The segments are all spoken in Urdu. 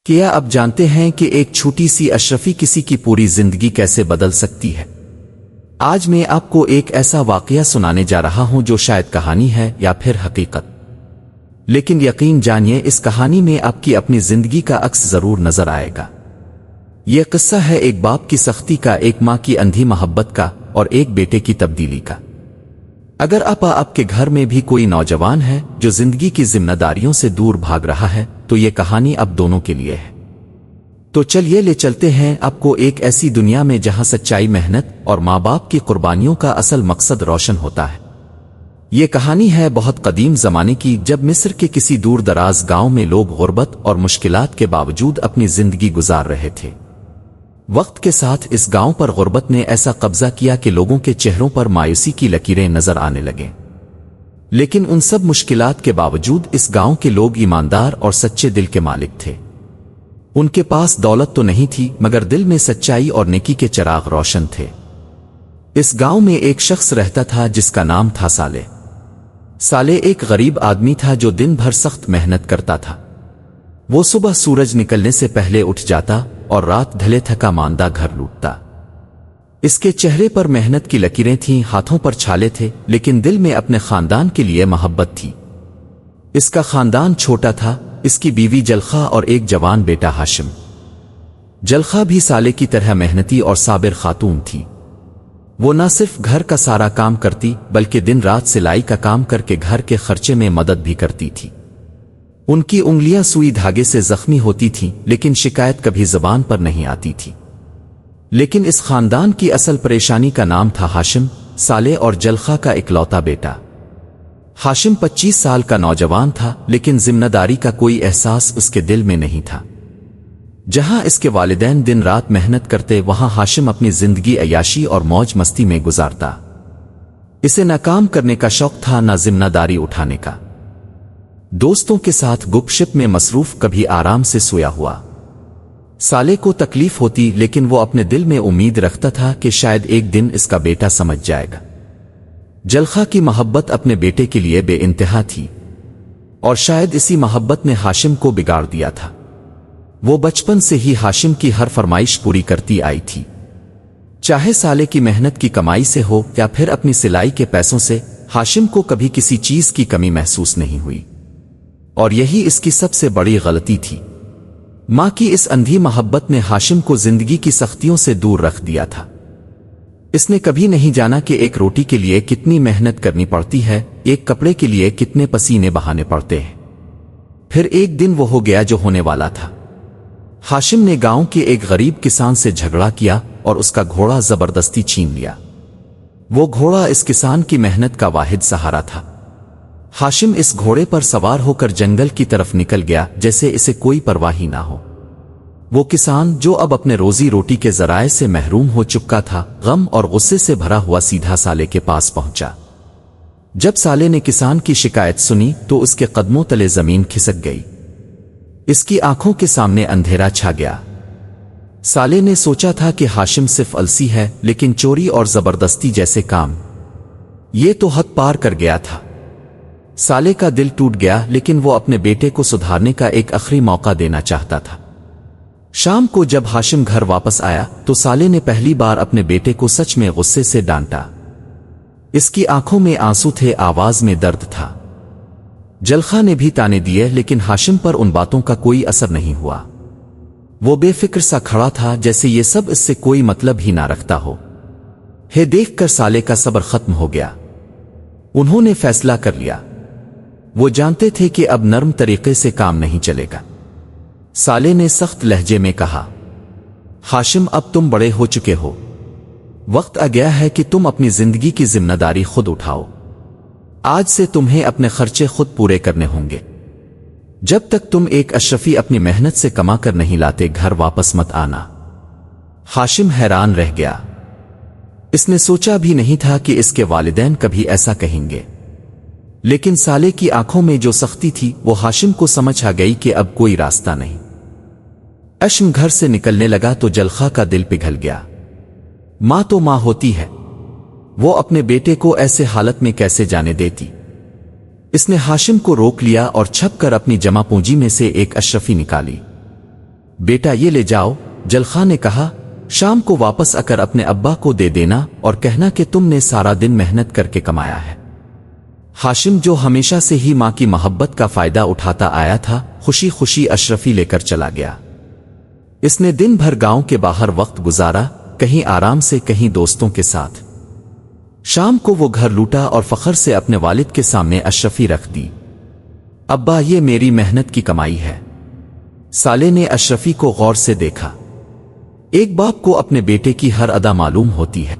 کیا اب جانتے ہیں کہ ایک چھوٹی سی اشرفی کسی کی پوری زندگی کیسے بدل سکتی ہے؟ آج میں آپ کو ایک ایسا واقعہ سنانے جا رہا ہوں جو شاید کہانی ہے یا پھر حقیقت، لیکن یقین جانیے اس کہانی میں آپ کی اپنی زندگی کا عکس ضرور نظر آئے گا۔ یہ قصہ ہے ایک باپ کی سختی کا، ایک ماں کی اندھی محبت کا اور ایک بیٹے کی تبدیلی کا۔ اگر آپ کے گھر میں بھی کوئی نوجوان ہے جو زندگی کی ذمہ داریوں سے دور بھاگ رہا ہے تو یہ کہانی اب دونوں کے لیے ہے۔ تو چلیے لے چلتے ہیں آپ کو ایک ایسی دنیا میں جہاں سچائی، محنت اور ماں باپ کی قربانیوں کا اصل مقصد روشن ہوتا ہے۔ یہ کہانی ہے بہت قدیم زمانے کی، جب مصر کے کسی دور دراز گاؤں میں لوگ غربت اور مشکلات کے باوجود اپنی زندگی گزار رہے تھے۔ وقت کے ساتھ اس گاؤں پر غربت نے ایسا قبضہ کیا کہ لوگوں کے چہروں پر مایوسی کی لکیریں نظر آنے لگیں، لیکن ان سب مشکلات کے باوجود اس گاؤں کے لوگ ایماندار اور سچے دل کے مالک تھے۔ ان کے پاس دولت تو نہیں تھی، مگر دل میں سچائی اور نیکی کے چراغ روشن تھے۔ اس گاؤں میں ایک شخص رہتا تھا جس کا نام تھا صالح۔ صالح ایک غریب آدمی تھا جو دن بھر سخت محنت کرتا تھا۔ وہ صبح سورج نکلنے سے پہلے اٹھ جاتا اور رات ڈھلے تھکا ماندہ گھر لوٹتا۔ اس کے چہرے پر محنت کی لکیریں تھیں، ہاتھوں پر چھالے تھے، لیکن دل میں اپنے خاندان کے لیے محبت تھی۔ اس کا خاندان چھوٹا تھا، اس کی بیوی جلخہ اور ایک جوان بیٹا ہاشم۔ جلخہ بھی صالح کی طرح محنتی اور صابر خاتون تھی۔ وہ نہ صرف گھر کا سارا کام کرتی بلکہ دن رات سلائی کا کام کر کے گھر کے خرچے میں مدد بھی کرتی تھی۔ ان کی انگلیاں سوئی دھاگے سے زخمی ہوتی تھیں، لیکن شکایت کبھی زبان پر نہیں آتی تھی۔ لیکن اس خاندان کی اصل پریشانی کا نام تھا ہاشم، صالح اور جلخہ کا اکلوتا بیٹا۔ ہاشم 25 سال کا نوجوان تھا، لیکن ذمہ داری کا کوئی احساس اس کے دل میں نہیں تھا۔ جہاں اس کے والدین دن رات محنت کرتے، وہاں ہاشم اپنی زندگی عیاشی اور موج مستی میں گزارتا۔ اسے نہ کام کرنے کا شوق تھا، نہ ذمہ داری اٹھانے کا۔ دوستوں کے ساتھ گپ شپ میں مصروف، کبھی آرام سے سویا ہوا۔ صالح کو تکلیف ہوتی، لیکن وہ اپنے دل میں امید رکھتا تھا کہ شاید ایک دن اس کا بیٹا سمجھ جائے گا۔ جلخہ کی محبت اپنے بیٹے کے لیے بے انتہا تھی، اور شاید اسی محبت نے ہاشم کو بگاڑ دیا تھا۔ وہ بچپن سے ہی ہاشم کی ہر فرمائش پوری کرتی آئی تھی، چاہے صالح کی محنت کی کمائی سے ہو یا پھر اپنی سلائی کے پیسوں سے۔ ہاشم کو کبھی کسی چیز کی کمی محسوس نہیں ہوئی، اور یہی اس کی سب سے بڑی غلطی تھی۔ ماں کی اس اندھی محبت نے ہاشم کو زندگی کی سختیوں سے دور رکھ دیا تھا۔ اس نے کبھی نہیں جانا کہ ایک روٹی کے لیے کتنی محنت کرنی پڑتی ہے، ایک کپڑے کے لیے کتنے پسینے بہانے پڑتے ہیں۔ پھر ایک دن وہ ہو گیا جو ہونے والا تھا۔ ہاشم نے گاؤں کے ایک غریب کسان سے جھگڑا کیا اور اس کا گھوڑا زبردستی چھین لیا۔ وہ گھوڑا اس کسان کی محنت کا واحد سہارا تھا۔ ہاشم اس گھوڑے پر سوار ہو کر جنگل کی طرف نکل گیا جیسے اسے کوئی پرواہ ہی نہ ہو۔ وہ کسان جو اب اپنے روزی روٹی کے ذرائع سے محروم ہو چکا تھا، غم اور غصے سے بھرا ہوا سیدھا صالح کے پاس پہنچا۔ جب صالح نے کسان کی شکایت سنی تو اس کے قدموں تلے زمین کھسک گئی۔ اس کی آنکھوں کے سامنے اندھیرا چھا گیا۔ صالح نے سوچا تھا کہ ہاشم صرف السی ہے، لیکن چوری اور زبردستی جیسے کام یہ تو حد پار کر گیا تھا۔ صالح کا دل ٹوٹ گیا، لیکن وہ اپنے بیٹے کو سدھارنے کا ایک آخری موقع دینا چاہتا تھا۔ شام کو جب ہاشم گھر واپس آیا تو صالح نے پہلی بار اپنے بیٹے کو سچ میں غصے سے ڈانٹا۔ اس کی آنکھوں میں آنسو تھے، آواز میں درد تھا۔ جلخہ نے بھی تانے دیے، لیکن ہاشم پر ان باتوں کا کوئی اثر نہیں ہوا۔ وہ بے فکر سا کھڑا تھا، جیسے یہ سب اس سے کوئی مطلب ہی نہ رکھتا ہو۔ دیکھ کر صالح کا صبر ختم ہو گیا۔ انہوں نے فیصلہ کر لیا۔ وہ جانتے تھے کہ اب نرم طریقے سے کام نہیں چلے گا۔ صالح نے سخت لہجے میں کہا، ہاشم اب تم بڑے ہو چکے ہو، وقت آ گیا ہے کہ تم اپنی زندگی کی ذمہ داری خود اٹھاؤ۔ آج سے تمہیں اپنے خرچے خود پورے کرنے ہوں گے۔ جب تک تم ایک اشرفی اپنی محنت سے کما کر نہیں لاتے، گھر واپس مت آنا۔ ہاشم حیران رہ گیا۔ اس نے سوچا بھی نہیں تھا کہ اس کے والدین کبھی ایسا کہیں گے، لیکن صالح کی آنکھوں میں جو سختی تھی وہ ہاشم کو سمجھ آ گئی کہ اب کوئی راستہ نہیں۔ اشم گھر سے نکلنے لگا تو جلخہ کا دل پگھل گیا۔ ماں تو ماں ہوتی ہے، وہ اپنے بیٹے کو ایسے حالت میں کیسے جانے دیتی؟ اس نے ہاشم کو روک لیا اور چھپ کر اپنی جمع پونجی میں سے ایک اشرفی نکالی۔ بیٹا یہ لے جاؤ، جلخا نے کہا۔ شام کو واپس آ کر اپنے ابا کو دے دینا اور کہنا کہ تم نے سارا دن محنت کر کے کمایا ہے۔ ہاشم جو ہمیشہ سے ہی ماں کی محبت کا فائدہ اٹھاتا آیا تھا، خوشی خوشی اشرفی لے کر چلا گیا۔ اس نے دن بھر گاؤں کے باہر وقت گزارا، کہیں آرام سے کہیں دوستوں کے ساتھ۔ شام کو وہ گھر لوٹا اور فخر سے اپنے والد کے سامنے اشرفی رکھ دی۔ ابا یہ میری محنت کی کمائی ہے۔ سالے نے اشرفی کو غور سے دیکھا۔ ایک باپ کو اپنے بیٹے کی ہر ادا معلوم ہوتی ہے۔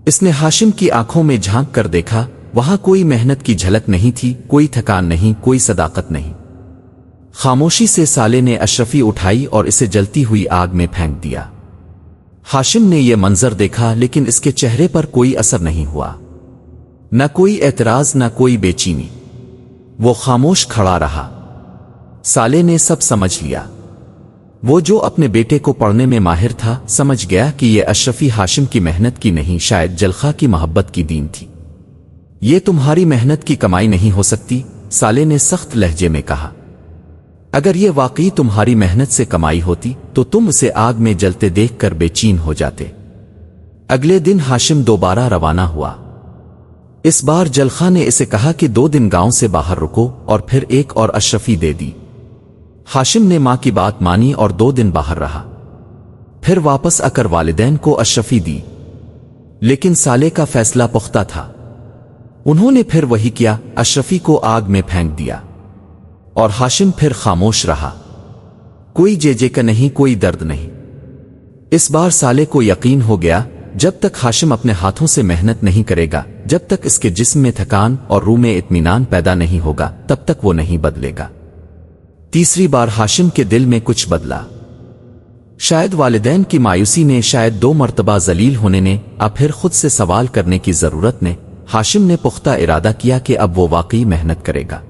اس نے ہاشم کی آنکھوں میں جھانک کر دیکھا، وہاں کوئی محنت کی جھلک نہیں تھی، کوئی تھکان نہیں، کوئی صداقت نہیں۔ خاموشی سے سالے نے اشرفی اٹھائی اور اسے جلتی ہوئی آگ میں پھینک دیا۔ ہاشم نے یہ منظر دیکھا لیکن اس کے چہرے پر کوئی اثر نہیں ہوا، نہ کوئی اعتراض نہ کوئی بے چینی۔ وہ خاموش کھڑا رہا۔ سالے نے سب سمجھ لیا۔ وہ جو اپنے بیٹے کو پڑھنے میں ماہر تھا، سمجھ گیا کہ یہ اشرفی ہاشم کی محنت کی نہیں، شاید جلخا کی محبت کی دین تھی۔ یہ تمہاری محنت کی کمائی نہیں ہو سکتی، سالے نے سخت لہجے میں کہا۔ اگر یہ واقعی تمہاری محنت سے کمائی ہوتی تو تم اسے آگ میں جلتے دیکھ کر بے چین ہو جاتے۔ اگلے دن ہاشم دوبارہ روانہ ہوا۔ اس بار جلخا نے اسے کہا کہ 2 دن گاؤں سے باہر رکو اور پھر ایک اور اشرفی دے دی۔ ہاشم نے ماں کی بات مانی اور 2 دن باہر رہا، پھر واپس آ کر والدین کو اشرفی دی۔ لیکن سالے کا فیصلہ پختہ تھا۔ انہوں نے پھر وہی کیا، اشرفی کو آگ میں پھینک دیا، اور ہاشم پھر خاموش رہا۔ کوئی جے کا نہیں، کوئی درد نہیں۔ اس بار سالے کو یقین ہو گیا، جب تک ہاشم اپنے ہاتھوں سے محنت نہیں کرے گا، جب تک اس کے جسم میں تھکان اور روح میں اطمینان پیدا نہیں ہوگا، تب تک وہ نہیں بدلے گا۔ تیسری بار ہاشم کے دل میں کچھ بدلا۔ شاید والدین کی مایوسی نے، شاید 2 مرتبہ ذلیل ہونے نے، پھر خود سے سوال کرنے کی ضرورت نے، ہاشم نے پختہ ارادہ کیا کہ اب وہ واقعی محنت کرے گا۔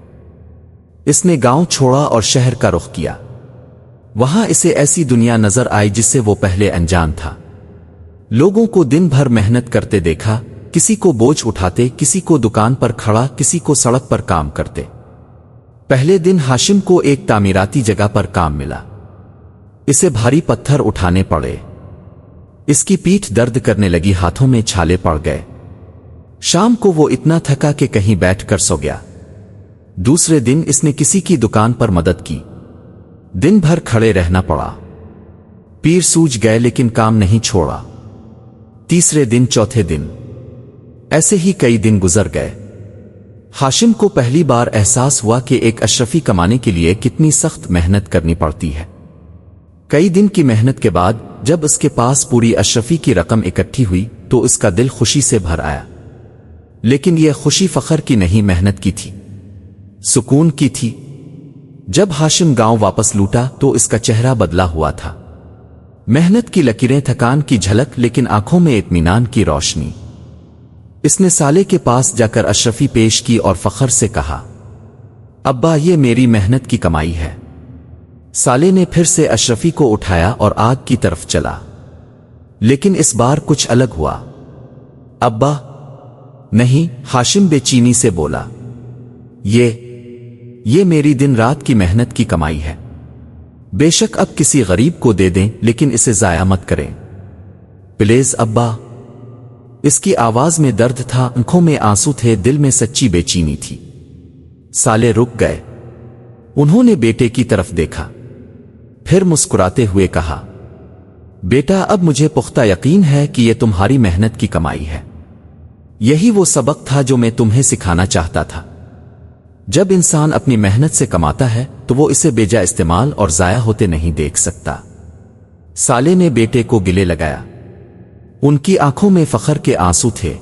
اس نے گاؤں چھوڑا اور شہر کا رخ کیا۔ وہاں اسے ایسی دنیا نظر آئی جس سے وہ پہلے انجان تھا۔ لوگوں کو دن بھر محنت کرتے دیکھا، کسی کو بوجھ اٹھاتے، کسی کو دکان پر کھڑا، کسی کو سڑک پر کام کرتے۔ پہلے دن ہاشم کو ایک تعمیراتی جگہ پر کام ملا۔ اسے بھاری پتھر اٹھانے پڑے۔ اس کی پیٹھ درد کرنے لگی، ہاتھوں میں چھالے پڑ گئے۔ شام کو وہ اتنا تھکا کہ کہیں بیٹھ کر سو گیا۔ دوسرے دن اس نے کسی کی دکان پر مدد کی۔ دن بھر کھڑے رہنا پڑا۔ پیر سوج گئے لیکن کام نہیں چھوڑا۔ تیسرے دن، چوتھے دن، ایسے ہی کئی دن گزر گئے۔ ہاشم کو پہلی بار احساس ہوا کہ ایک اشرفی کمانے کے لیے کتنی سخت محنت کرنی پڑتی ہے۔ کئی دن کی محنت کے بعد جب اس کے پاس پوری اشرفی کی رقم اکٹھی ہوئی تو اس کا دل خوشی سے بھر آیا۔ لیکن یہ خوشی فخر کی نہیں، محنت کی تھی، سکون کی تھی۔ جب ہاشم گاؤں واپس لوٹا تو اس کا چہرہ بدلا ہوا تھا۔ محنت کی لکیریں، تھکان کی جھلک، لیکن آنکھوں میں اطمینان کی روشنی۔ اس نے سالے کے پاس جا کر اشرفی پیش کی اور فخر سے کہا، ابا یہ میری محنت کی کمائی ہے۔ سالے نے پھر سے اشرفی کو اٹھایا اور آگ کی طرف چلا، لیکن اس بار کچھ الگ ہوا۔ ابا نہیں، ہاشم بے چینی سے بولا، یہ میری دن رات کی محنت کی کمائی ہے۔ بے شک اب کسی غریب کو دے دیں لیکن اسے ضائع مت کریں، پلیز ابا۔ اس کی آواز میں درد تھا، آنکھوں میں آنسو تھے، دل میں سچی بے چینی تھی۔ سالے رک گئے۔ انہوں نے بیٹے کی طرف دیکھا، پھر مسکراتے ہوئے کہا، بیٹا اب مجھے پختہ یقین ہے کہ یہ تمہاری محنت کی کمائی ہے۔ یہی وہ سبق تھا جو میں تمہیں سکھانا چاہتا تھا۔ جب انسان اپنی محنت سے کماتا ہے تو وہ اسے بے جا استعمال اور ضائع ہوتے نہیں دیکھ سکتا۔ سالے نے بیٹے کو گلے لگایا۔ ان کی آنکھوں میں فخر کے آنسو تھے۔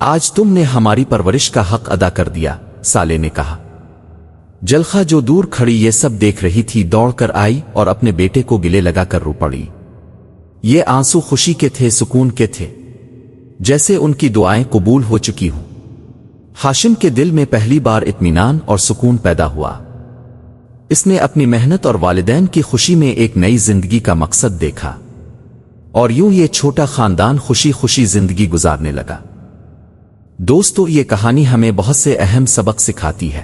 آج تم نے ہماری پرورش کا حق ادا کر دیا، سالے نے کہا۔ جلخا جو دور کھڑی یہ سب دیکھ رہی تھی، دوڑ کر آئی اور اپنے بیٹے کو گلے لگا کر رو پڑی۔ یہ آنسو خوشی کے تھے، سکون کے تھے، جیسے ان کی دعائیں قبول ہو چکی ہوں۔ ہاشم کے دل میں پہلی بار اطمینان اور سکون پیدا ہوا۔ اس نے اپنی محنت اور والدین کی خوشی میں ایک نئی زندگی کا مقصد دیکھا، اور یوں یہ چھوٹا خاندان خوشی خوشی زندگی گزارنے لگا۔ دوستو، یہ کہانی ہمیں بہت سے اہم سبق سکھاتی ہے۔